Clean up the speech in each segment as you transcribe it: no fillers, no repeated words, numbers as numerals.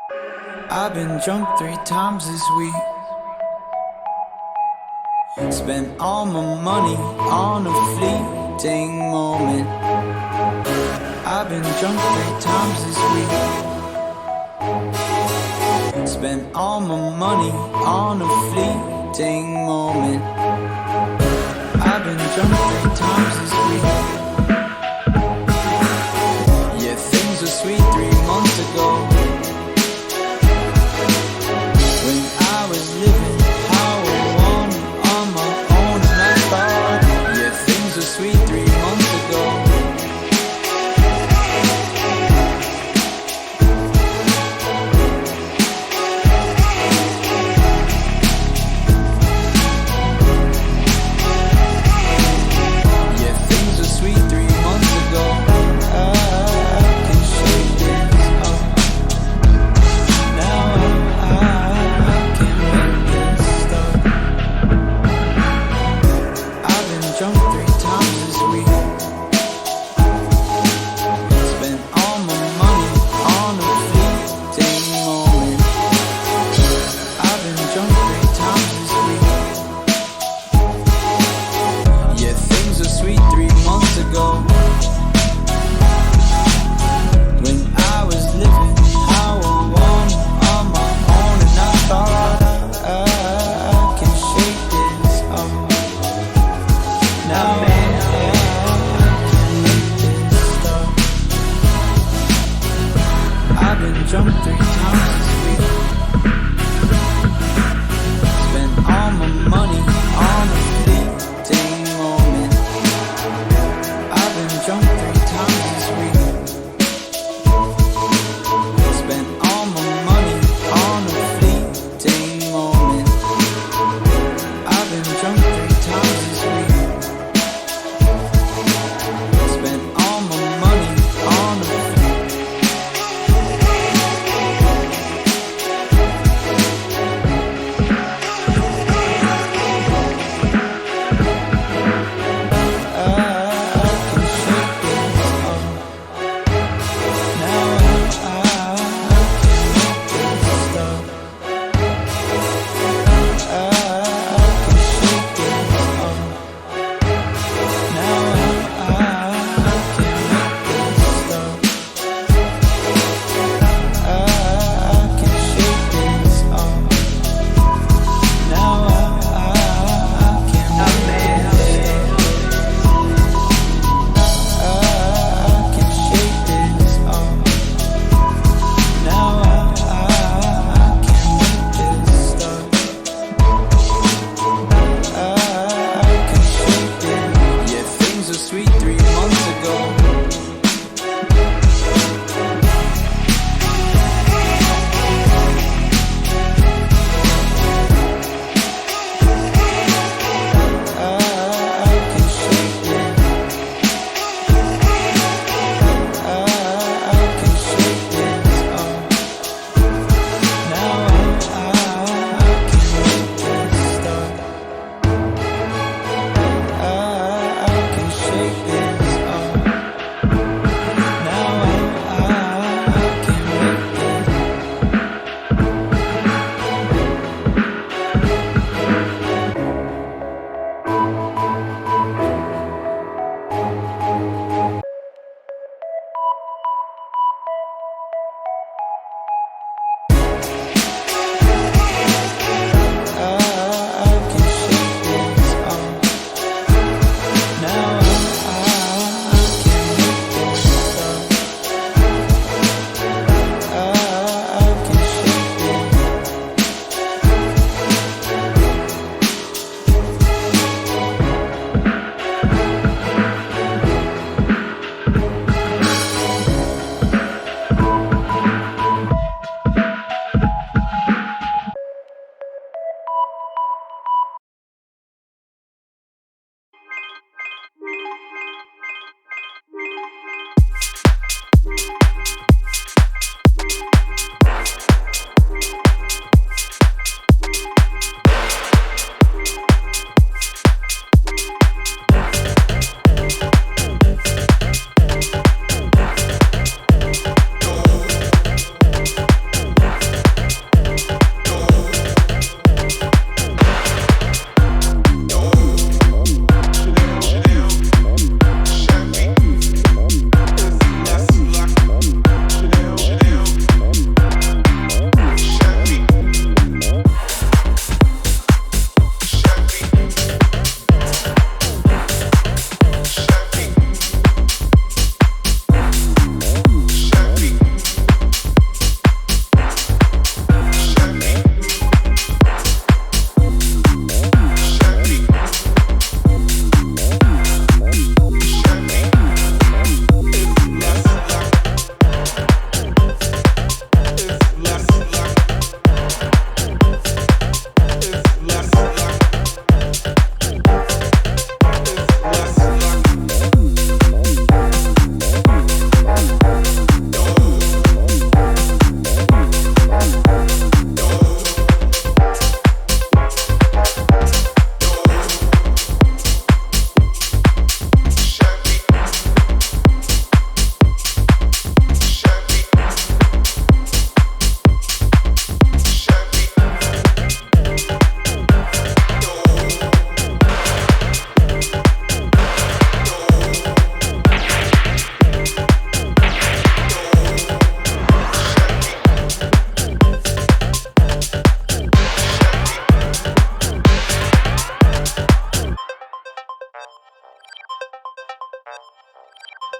I've been drunk 3 times this week. Spent all my money on a fleeting moment. I've been drunk 3 times this week. Spent all my money on a fleeting moment. I've been drunk 3 times this week. Yeah, things were sweet 3 months ago, when I was living how I wanted on my own, and I thought, yeah, things were sweet 3 months ago. Yeah, things were sweet 3 months ago. I can shake this off. Now I can make this stop. I've been drunk 3 times this week. Spent all my money on a fleeting moment. I've been drunk 3 times this week. Yeah, things were sweet 3 months ago, when I was living how I wanted on my own, and I thought I can shake this off. Now I can make this stop. I've been drunk 3 times this week. Spent all my money on a fleeting moment. I've been drunk 3 times this week. Spent all my money on a fleeting moment. I've been drunk 3 times this week. Spent all my money on a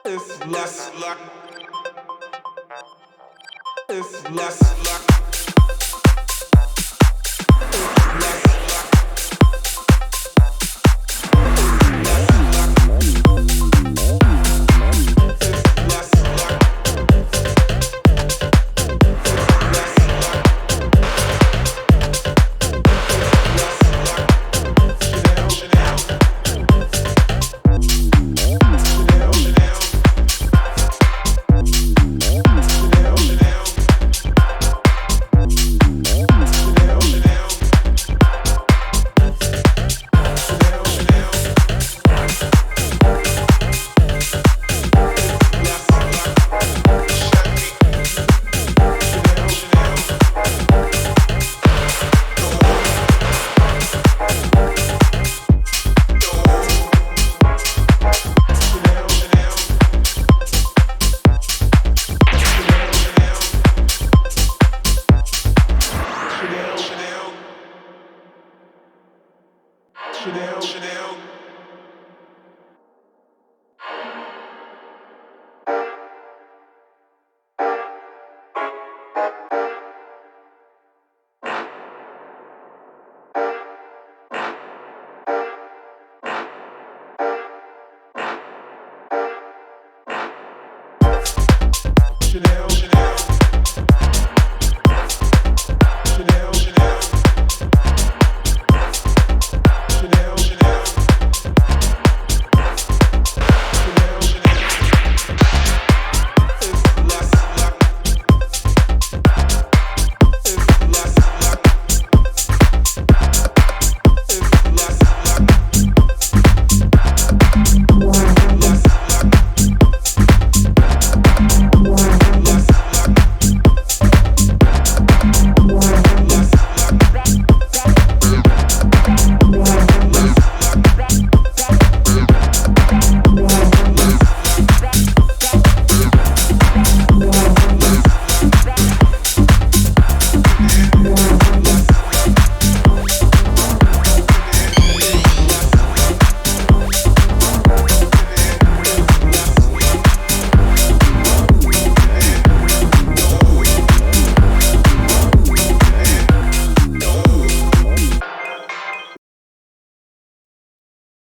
It's less luck. It's less luck.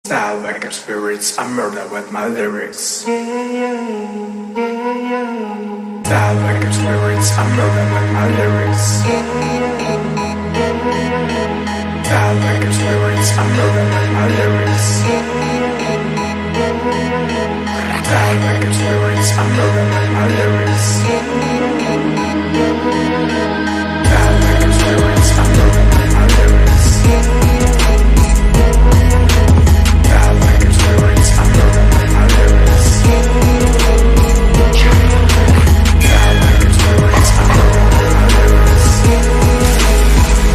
Style like a spirits, I murder with my lyrics. Style like a spirits, I murder with my lyrics. Style like a spirits, I murder with my lyrics. Style like a spirits, I murder with my lyrics. Style like a spirits, I murder with my lyrics. I'm moving with my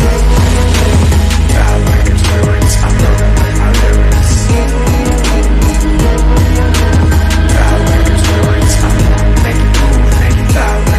lyrics. Style like a spirits, I'm moving with my lyrics. Style like a spirits, I'm moving with my lyrics. Style like a spirits, I'm gonna make it move, make it loud.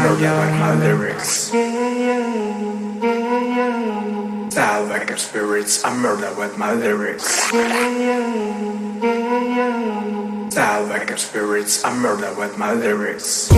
murder with my lyrics. Salvage spirits, I murder with my lyrics. Salvage spirits, I murder with my lyrics.